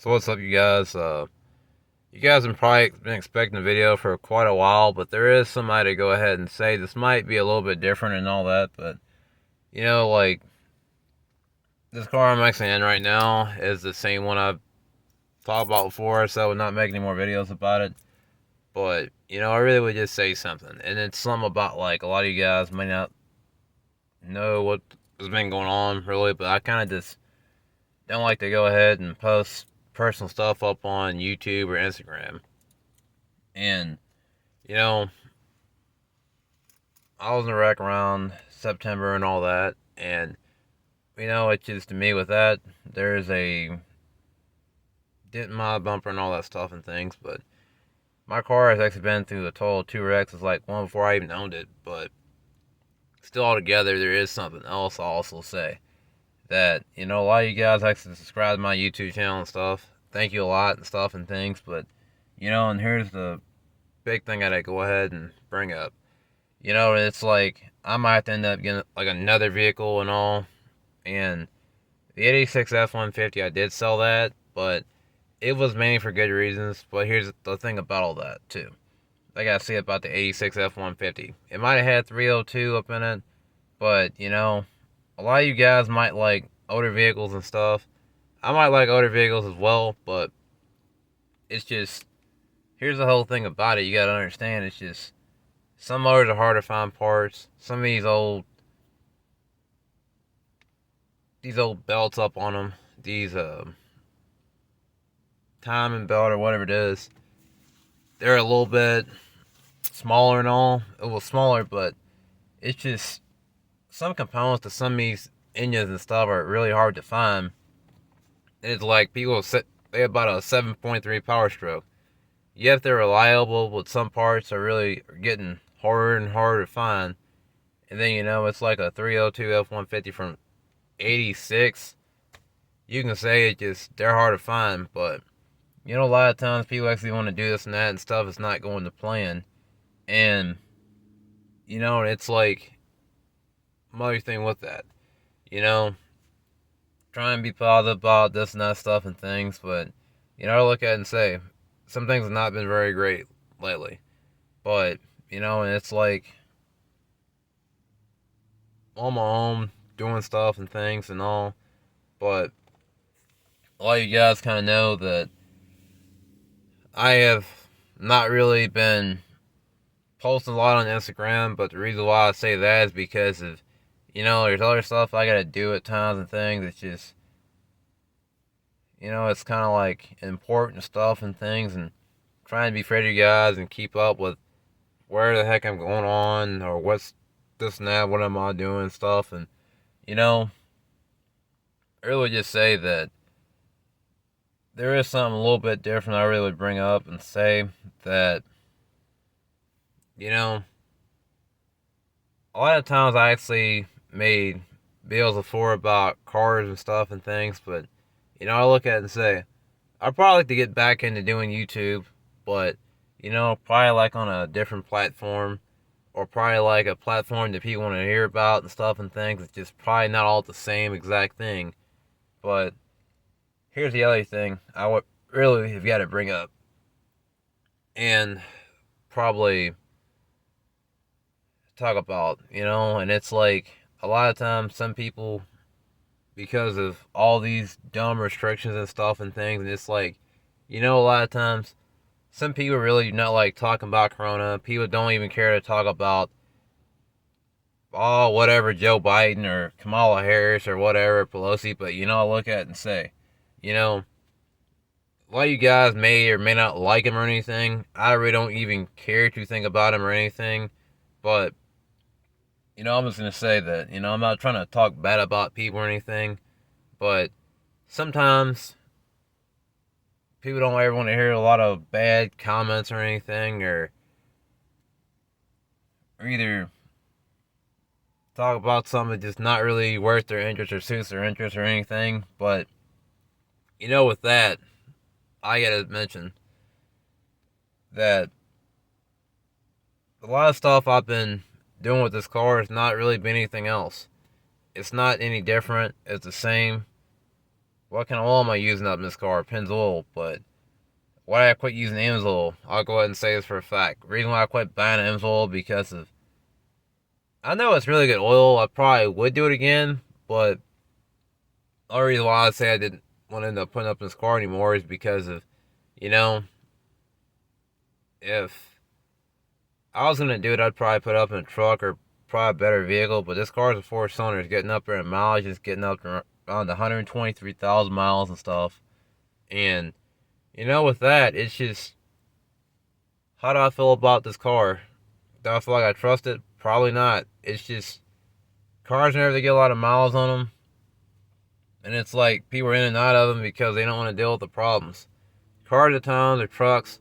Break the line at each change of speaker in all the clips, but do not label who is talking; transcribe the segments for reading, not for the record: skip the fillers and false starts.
So what's up, you guys? You guys have probably been expecting a video for quite a while, but there is somebody to go ahead and say this might be a little bit different and all that. But like this car I'm actually in right now is the same one I've talked about before, so I would not make any more videos about it. But I really would just say something, and it's something about like a lot of you guys may not know what has been going on really, but I kind of just don't like to go ahead and post personal stuff up on YouTube or Instagram. And you know, I was in a wreck around September and all that, and it's just to me with that, there's a dent in my bumper and all that stuff and things, but my car has actually been through a total two wrecks. It's like one before I even owned it, but still altogether, there is something else I'll also say. That, a lot of you guys actually subscribe to my YouTube channel and stuff. Thank you a lot and stuff and things, but, and here's the big thing I gotta go ahead and bring up. It's like I might have to end up getting like another vehicle and all. And the 86 F-150, I did sell that, but it was mainly for good reasons. But here's the thing about all that too. I gotta say about the 86 F-150. It might have had 302 up in it, but a lot of you guys might like older vehicles and stuff. I might like older vehicles as well, but it's just here's the whole thing about it. You gotta understand. It's just some motors are hard to find parts. Some of these old belts up on them, these timing belt or whatever it is, they're a little bit smaller and all. It was smaller, but it's just some components to some of these engines and stuff are really hard to find. It's like people say they have about a 7.3 power stroke. Yet they're reliable, but some parts are really getting harder and harder to find. And then it's like a 302 F-150 from 86. You can say it just they're hard to find, but a lot of times people actually want to do this and that and stuff. It's not going to plan, and it's like another thing with that. You know, try and be positive about this and that stuff and things, but I look at it and say some things have not been very great lately. But and it's like on my own doing stuff and things and all. But a lot of you guys kind of know that I have not really been posting a lot on Instagram, but the reason why I say that is because of, there's other stuff I gotta do at times and things. It's just, it's kind of like important stuff and things, and trying to be fair to you guys and keep up with where the heck I'm going on or what's this and that, what am I doing and stuff. And, I really just say that there is something a little bit different I really would bring up and say that, you know, a lot of times I actually made videos before about cars and stuff and things, but I look at it and say I'd probably like to get back into doing YouTube, but probably like on a different platform or probably like a platform that people want to hear about and stuff and things. It's just probably not all the same exact thing. But here's the other thing I would really have got to bring up, and probably talk about, and it's like a lot of times some people, because of all these dumb restrictions and stuff and things, and it's like, a lot of times some people really do not like talking about Corona. People don't even care to talk about, oh, whatever, Joe Biden or Kamala Harris or whatever, Pelosi, but I look at it and say, you know, a lot of you guys may or may not like him or anything. I really don't even care to think about him or anything, but I'm just gonna say that, I'm not trying to talk bad about people or anything, but sometimes people don't ever want to hear a lot of bad comments or anything, or either talk about something that's just not really worth their interest or suits their interest or anything. But with that, I gotta mention that a lot of stuff I've been doing with this car has not really been anything else. It's not any different. It's the same. what kind of oil am I using up in this car? Pennzoil. But why did I quit using Amsoil? I'll go ahead and say this for a fact. The reason why I quit buying Amsoil because of, I know it's really good oil. I probably would do it again, but the only reason why I say I didn't want to end up putting up in this car anymore is because of, you know, if I was gonna do it, I'd probably put it up in a truck or probably a better vehicle. But this car is a 4-cylinder, it's getting up there in mileage, it's getting up to around 123,000 miles and stuff. And with that, it's just, how do I feel about this car? Do I feel like I trust it? Probably not. It's just, cars never get a lot of miles on them, and it's like people are in and out of them because they don't want to deal with the problems. Cars at times or trucks,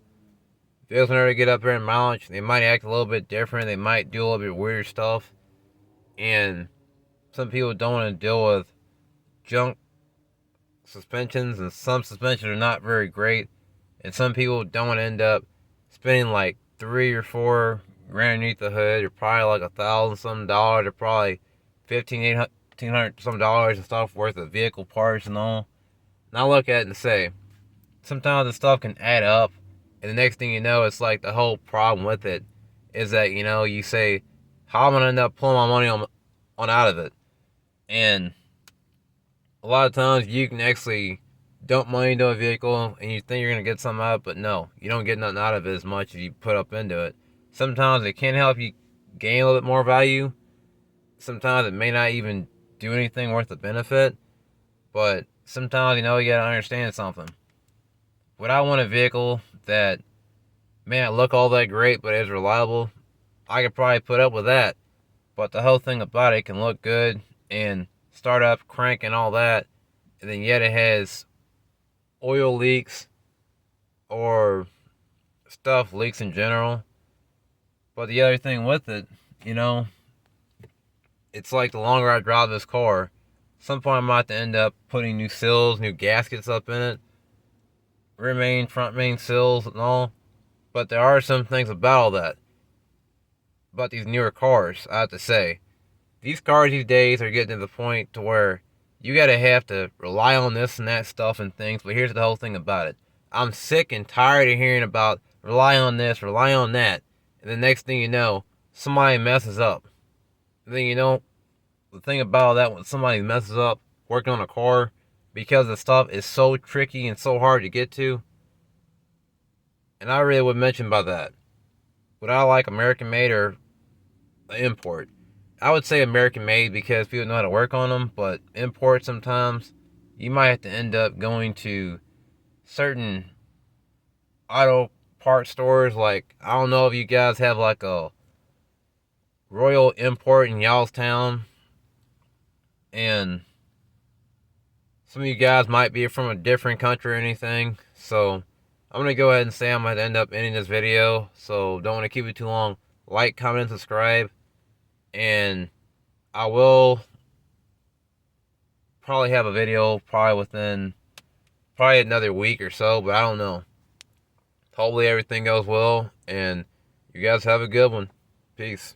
vehicles never get up there in mileage. They might act a little bit different. They might do a little bit weird stuff, and some people don't want to deal with junk suspensions, and some suspensions are not very great, and some people don't want to end up spending like 3 or 4 grand underneath the hood, or probably like $1,000 some, or probably 1,500 some dollars and stuff worth of vehicle parts and all. And I look at it and say, sometimes the stuff can add up, and the next thing you know, it's like the whole problem with it is that you say, how am I gonna end up pulling my money on out of it? And a lot of times you can actually dump money into a vehicle and you think you're going to get something out of it, but no, you don't get nothing out of it as much as you put up into it. Sometimes it can help you gain a little bit more value. Sometimes it may not even do anything worth the benefit. But sometimes, you got to understand something. Would I want a vehicle that may not look all that great but is reliable? I could probably put up with that. But the whole thing about it can look good and start up, crank, and all that, and then yet it has oil leaks or stuff leaks in general. But the other thing with it, it's like the longer I drive this car, some point I might have to end up putting new sills, new gaskets up in it, rear main, front main sills and all. But there are some things about all that. About these newer cars, I have to say. These cars these days are getting to the point to where you gotta have to rely on this and that stuff and things, but here's the whole thing about it. I'm sick and tired of hearing about rely on this, rely on that, and the next thing you know, somebody messes up. And then the thing about that, when somebody messes up working on a car, because the stuff is so tricky and so hard to get to, and I really would mention about that. Would I like American made or import? I would say American made because people know how to work on them, but import sometimes you might have to end up going to certain auto part stores. Like, I don't know if you guys have like a Royal Import in Youngstown, and some of you guys might be from a different country or anything. So I'm gonna go ahead and say I'm gonna end up ending this video. So don't want to keep it too long. Like, comment, and subscribe. And I will probably have a video probably within another week or so, but I don't know. Hopefully everything goes well, and you guys have a good one. Peace.